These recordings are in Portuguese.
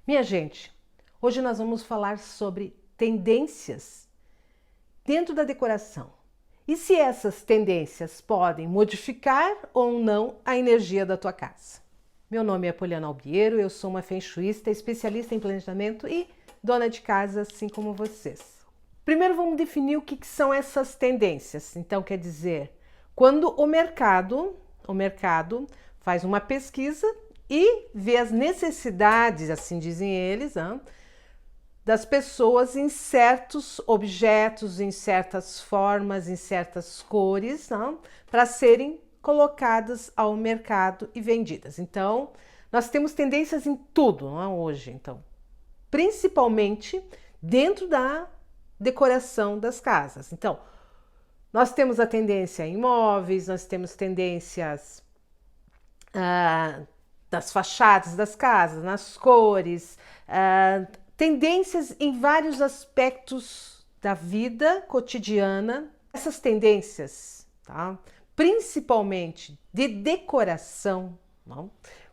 Minha gente, hoje nós vamos falar sobre tendências dentro da decoração e se essas tendências podem modificar ou não a energia da tua casa. Meu nome é Poliana Albiero, eu sou uma feng shuista, especialista em planejamento e dona de casa, assim como vocês. Primeiro vamos definir o que são essas tendências. Então quer dizer, quando o mercado faz uma pesquisa e vê as necessidades, assim dizem eles, das pessoas em certos objetos, em certas formas, em certas cores, para serem colocadas ao mercado e vendidas. Então, nós temos tendências em tudo, hoje, então, principalmente dentro da decoração das casas. Então, nós temos a tendência em móveis, nós temos tendências das fachadas das casas, nas cores, tendências em vários aspectos da vida cotidiana. Essas tendências, principalmente de decoração,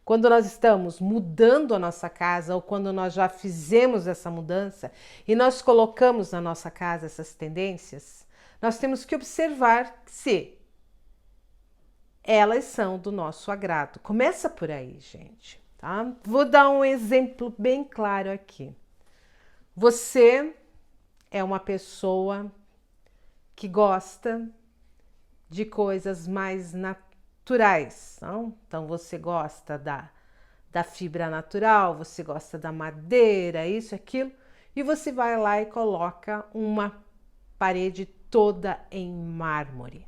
quando nós estamos mudando a nossa casa ou quando nós já fizemos essa mudança e nós colocamos na nossa casa essas tendências, nós temos que observar se elas são do nosso agrado. Começa por aí, gente, tá? Vou dar um exemplo bem claro aqui. Você é uma pessoa que gosta de coisas mais naturais, não? Então você gosta da fibra natural, você gosta da madeira, isso, aquilo, e você vai lá e coloca uma parede toda em mármore,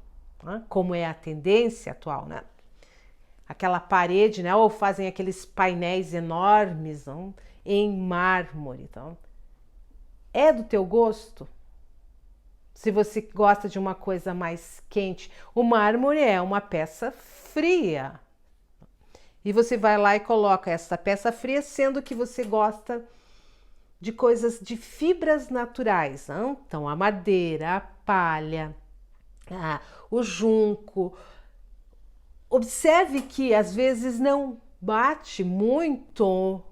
como é a tendência atual, né? Aquela parede, né? Ou fazem aqueles painéis enormes, em mármore, então. É do teu gosto? Se você gosta de uma coisa mais quente, o mármore é uma peça fria. E você vai lá e coloca essa peça fria, sendo que você gosta de coisas de fibras naturais. Então, a madeira, a palha, o junco. Observe que às vezes não bate muito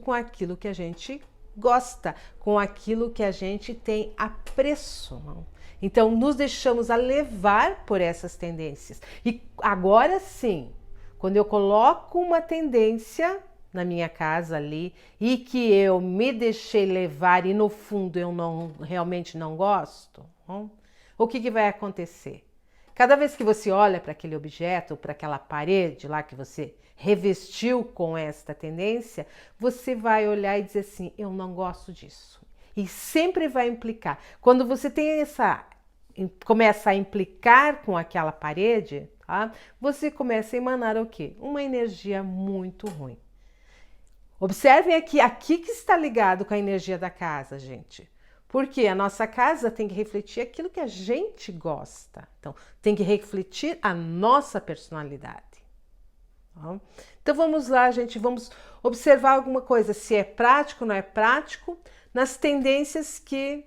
com aquilo que a gente gosta, com aquilo que a gente tem apreço. Então, nos deixamos a levar por essas tendências. E agora sim, quando eu coloco uma tendência na minha casa ali e que eu me deixei levar e no fundo eu realmente não gosto, o que vai acontecer? Cada vez que você olha para aquele objeto, para aquela parede lá que você revestiu com esta tendência, você vai olhar e dizer assim, eu não gosto disso. E sempre vai implicar. Quando você tem começa a implicar com aquela parede, você começa a emanar o quê? Uma energia muito ruim. Observem aqui que está ligado com a energia da casa, gente. Porque a nossa casa tem que refletir aquilo que a gente gosta. Então, tem que refletir a nossa personalidade. Então, vamos lá, gente, vamos observar alguma coisa, se é prático ou não é prático, nas tendências que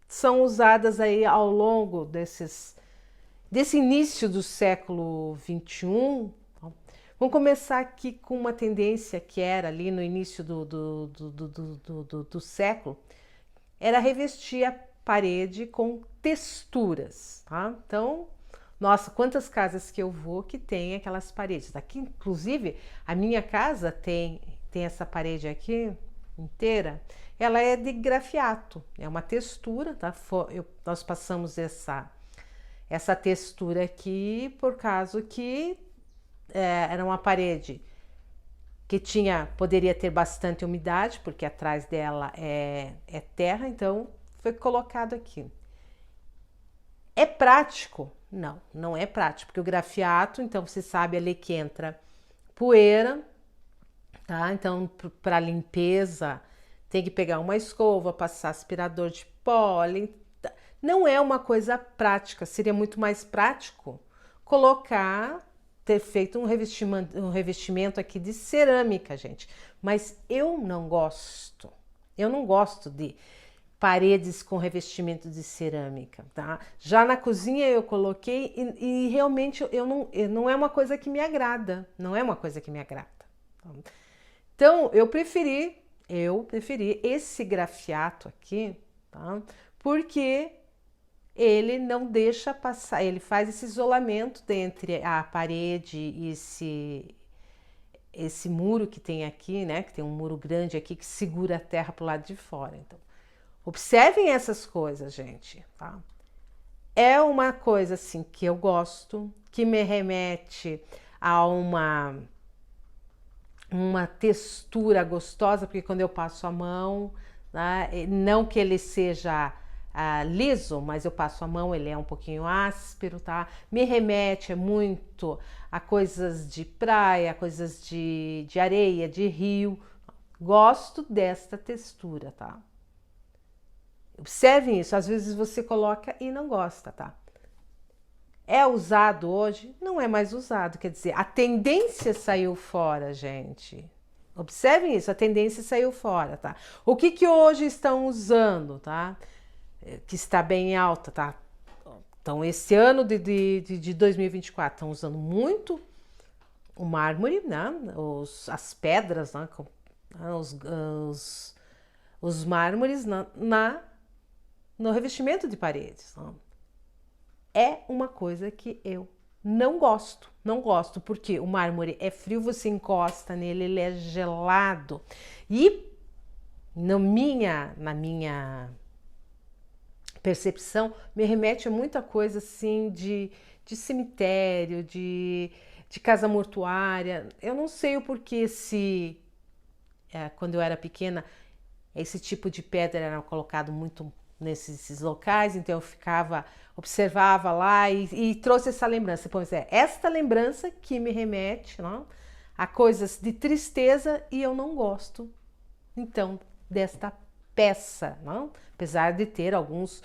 são usadas aí ao longo desse início do século XXI. Vamos começar aqui com uma tendência que era ali no início do século, era revestir a parede com texturas, Então, nossa, quantas casas que eu vou que tem aquelas paredes. Aqui, inclusive, a minha casa tem essa parede aqui inteira, ela é de grafiato, é uma textura, nós passamos essa textura aqui por causa que era uma parede que poderia ter bastante umidade, porque atrás dela é terra, então foi colocado aqui. É prático? Não, não é prático, porque o grafiato, então você sabe ali que entra poeira, Então, para limpeza, tem que pegar uma escova, passar aspirador de pó, não é uma coisa prática, seria muito mais prático ter feito um revestimento aqui de cerâmica, gente. Mas eu não gosto de paredes com revestimento de cerâmica, Já na cozinha eu coloquei e realmente não é uma coisa que me agrada, Então, eu preferi eu preferi esse grafiato aqui, tá? Porque ele não deixa passar, ele faz esse isolamento entre a parede e esse muro que tem aqui, né? Que tem um muro grande aqui que segura a terra pro lado de fora. Então, observem essas coisas, gente, tá? É uma coisa assim que eu gosto, que me remete a uma textura gostosa, porque quando eu passo a mão, né, não que ele seja liso, mas eu passo a mão, ele é um pouquinho áspero, tá? Me remete muito a coisas de praia, coisas de areia, de rio. Gosto desta textura, tá? Observem isso, às vezes você coloca e não gosta, tá? É usado hoje? Não é mais usado, quer dizer, a tendência saiu fora, gente. Observem isso, a tendência saiu fora, tá? O que hoje estão usando, tá? Que está bem alta, tá? Então, esse ano de 2024 estão usando muito o mármore, né? As pedras, né? Os mármores no revestimento de paredes. Né? É uma coisa que eu não gosto. Não gosto, porque o mármore é frio, você encosta nele, ele é gelado. E na minha percepção, me remete a muita coisa assim de cemitério, de casa mortuária. Eu não sei o porquê se quando eu era pequena esse tipo de pedra era colocado muito nesses locais, então eu observava lá e trouxe essa lembrança. Pois é, esta lembrança que me remete, não, a coisas de tristeza e eu não gosto, então, desta peça, não? Apesar de ter alguns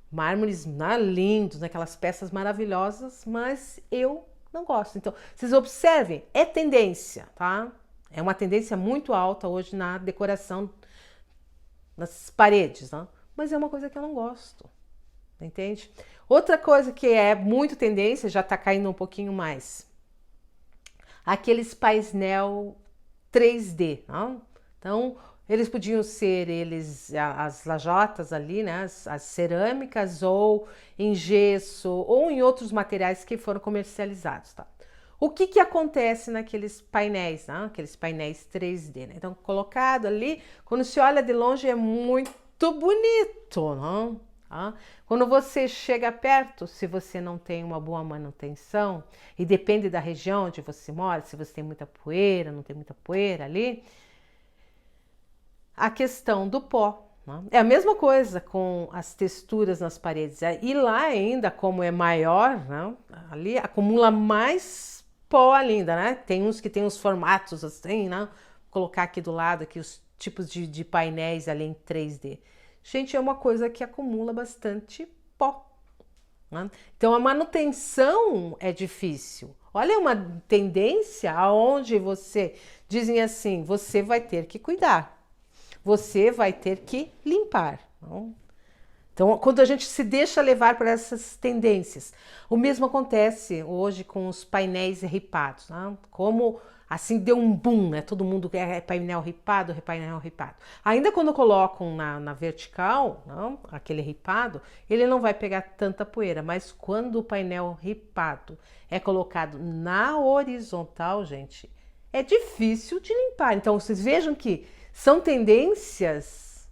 mármores lindos, aquelas peças maravilhosas, mas eu não gosto. Então, vocês observem, é tendência, tá? É uma tendência muito alta hoje na decoração nas paredes, né? Mas é uma coisa que eu não gosto, entende? Outra coisa que é muito tendência, já tá caindo um pouquinho mais, aqueles painel 3D, não? Então, eles podiam ser as lajotas ali, né? As cerâmicas, ou em gesso, ou em outros materiais que foram comercializados, tá? O que acontece naqueles painéis, né? Aqueles painéis 3D, né? Então, colocado ali, quando se olha de longe é muito bonito, não? Tá? Quando você chega perto, se você não tem uma boa manutenção, e depende da região onde você mora, se você tem muita poeira, não tem muita poeira ali, a questão do pó. Né? É a mesma coisa com as texturas nas paredes. E lá ainda, como é maior, né? Ali acumula mais pó ainda, né? Tem uns que tem os formatos assim, né? Vou colocar aqui do lado aqui os tipos de painéis ali em 3D. Gente, é uma coisa que acumula bastante pó. Né? Então a manutenção é difícil. Olha, uma tendência aonde dizem assim, você vai ter que cuidar. Você vai ter que limpar. Não? Então, quando a gente se deixa levar por essas tendências, o mesmo acontece hoje com os painéis ripados. Né? Como assim deu um boom, né? Todo mundo quer painel ripado, painel ripado. Ainda quando colocam na vertical, não? Aquele ripado, ele não vai pegar tanta poeira, mas quando o painel ripado é colocado na horizontal, gente, é difícil de limpar. Então, vocês vejam que são tendências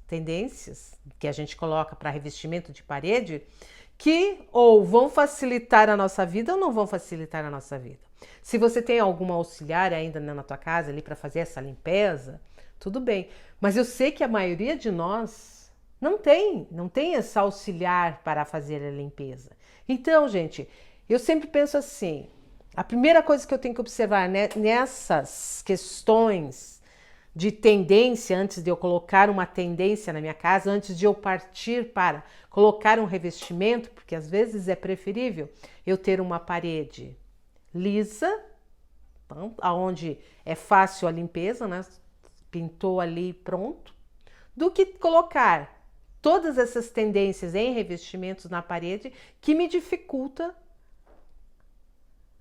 que a gente coloca para revestimento de parede que ou vão facilitar a nossa vida ou não vão facilitar a nossa vida. Se você tem alguma auxiliar ainda na tua casa ali para fazer essa limpeza, tudo bem. Mas eu sei que a maioria de nós não tem essa auxiliar para fazer a limpeza. Então, gente, eu sempre penso assim, a primeira coisa que eu tenho que observar nessas questões de tendência, antes de eu colocar uma tendência na minha casa, antes de eu partir para colocar um revestimento, porque às vezes é preferível eu ter uma parede lisa, aonde é fácil a limpeza, né? Pintou ali pronto, do que colocar todas essas tendências em revestimentos na parede que me dificulta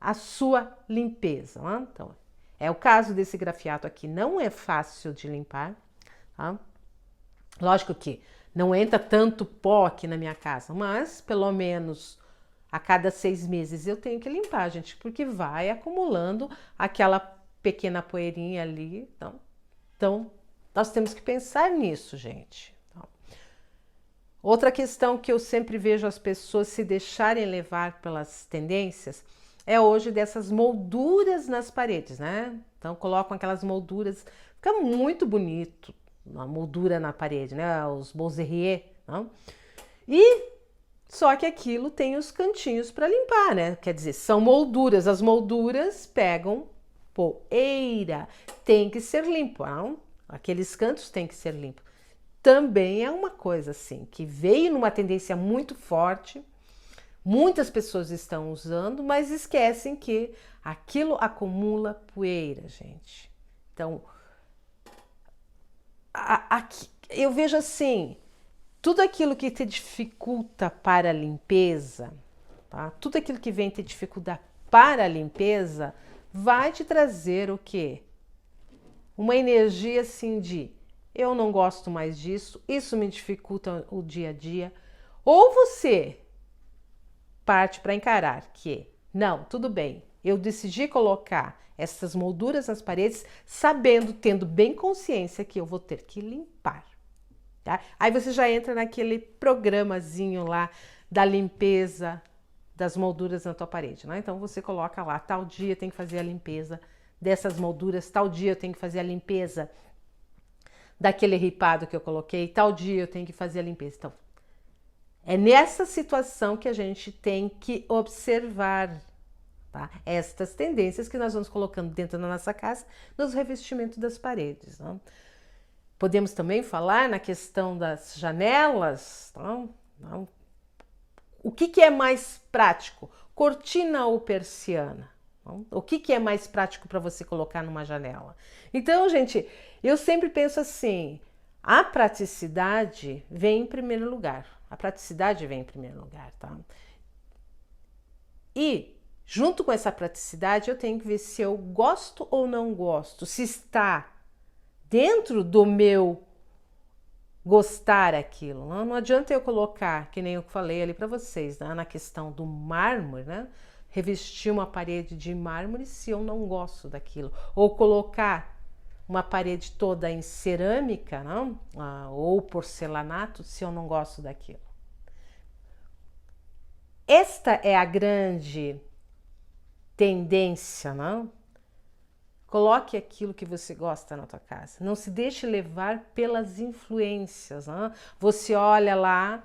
a sua limpeza. Né? Então, é o caso desse grafiato aqui, não é fácil de limpar, tá? Lógico que não entra tanto pó aqui na minha casa, mas pelo menos a cada 6 meses eu tenho que limpar, gente, porque vai acumulando aquela pequena poeirinha ali. Então nós temos que pensar nisso, gente. Outra questão que eu sempre vejo as pessoas se deixarem levar pelas tendências é hoje dessas molduras nas paredes, né? Então colocam aquelas molduras, fica muito bonito, uma moldura na parede, né? Os Beaux-Arts, não? E só que aquilo tem os cantinhos para limpar, né? Quer dizer, são molduras, as molduras pegam poeira, tem que ser limpo, não? Aqueles cantos têm que ser limpos. Também é uma coisa assim, que veio numa tendência muito forte, muitas pessoas estão usando, mas esquecem que aquilo acumula poeira, gente. Então, aqui, eu vejo assim, tudo aquilo que te dificulta para a limpeza, tá? Tudo aquilo que vem te dificultar para a limpeza, vai te trazer o quê? Uma energia assim de eu não gosto mais disso, isso me dificulta o dia a dia. Ou você parte para encarar que, não, tudo bem, eu decidi colocar essas molduras nas paredes, sabendo, tendo bem consciência que eu vou ter que limpar. Tá? Aí você já entra naquele programazinho lá da limpeza das molduras na tua parede, né? Então você coloca lá, tal dia tem que fazer a limpeza dessas molduras, tal dia eu tenho que fazer a limpeza daquele ripado que eu coloquei, tal dia eu tenho que fazer a limpeza. Então, é nessa situação que a gente tem que observar, tá? Estas tendências que nós vamos colocando dentro da nossa casa, nos revestimentos das paredes. Não? Podemos também falar na questão das janelas. Não? O que é mais prático? Cortina ou persiana? O que é mais prático para você colocar numa janela? Então, gente, eu sempre penso assim, a praticidade vem em primeiro lugar. A praticidade vem em primeiro lugar, tá? E, junto com essa praticidade, eu tenho que ver se eu gosto ou não gosto, se está dentro do meu gostar aquilo. Não adianta eu colocar, que nem eu falei ali para vocês, né, na questão do mármore, né? Revestir uma parede de mármore se eu não gosto daquilo. Ou colocar uma parede toda em cerâmica, não? Ou porcelanato, se eu não gosto daquilo. Esta é a grande tendência, não? Coloque aquilo que você gosta na tua casa. Não se deixe levar pelas influências. Não? Você olha lá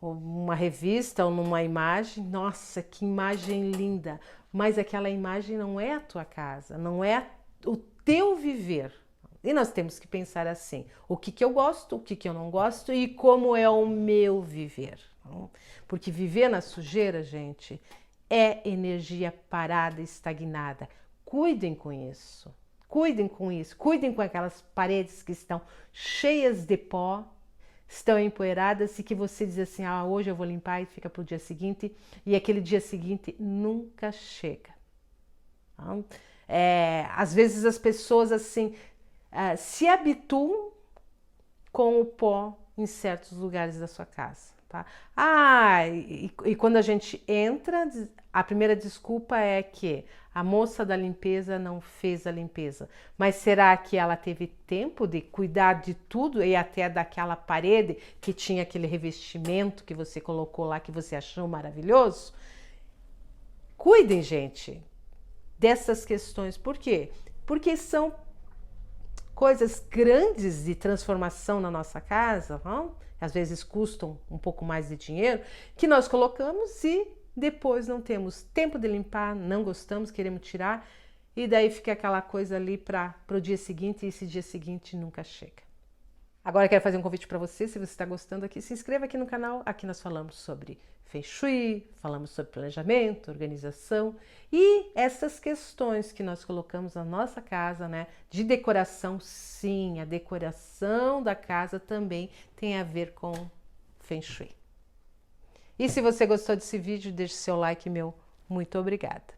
uma revista ou numa imagem, nossa, que imagem linda, mas aquela imagem não é a tua casa, não é o teu viver. E nós temos que pensar assim, o que eu gosto, o que eu não gosto e como é o meu viver. Porque viver na sujeira, gente, é energia parada, estagnada. Cuidem com isso, cuidem com isso, cuidem com aquelas paredes que estão cheias de pó, estão empoeiradas e que você diz assim, hoje eu vou limpar e fica para o dia seguinte, e aquele dia seguinte nunca chega. Então, às vezes as pessoas assim se habituam com o pó em certos lugares da sua casa. Tá? E quando a gente entra, a primeira desculpa é que a moça da limpeza não fez a limpeza. Mas será que ela teve tempo de cuidar de tudo e até daquela parede que tinha aquele revestimento que você colocou lá que você achou maravilhoso? Cuidem, gente, dessas questões. Por quê? Porque são coisas grandes de transformação na nossa casa, não? Às vezes custam um pouco mais de dinheiro, que nós colocamos e depois não temos tempo de limpar, não gostamos, queremos tirar, e daí fica aquela coisa ali para o dia seguinte, e esse dia seguinte nunca chega. Agora eu quero fazer um convite para você, se você está gostando aqui, se inscreva aqui no canal. Aqui nós falamos sobre Feng Shui, falamos sobre planejamento, organização e essas questões que nós colocamos na nossa casa, né? De decoração, sim, a decoração da casa também tem a ver com Feng Shui. E se você gostou desse vídeo, deixe seu like, meu muito obrigada.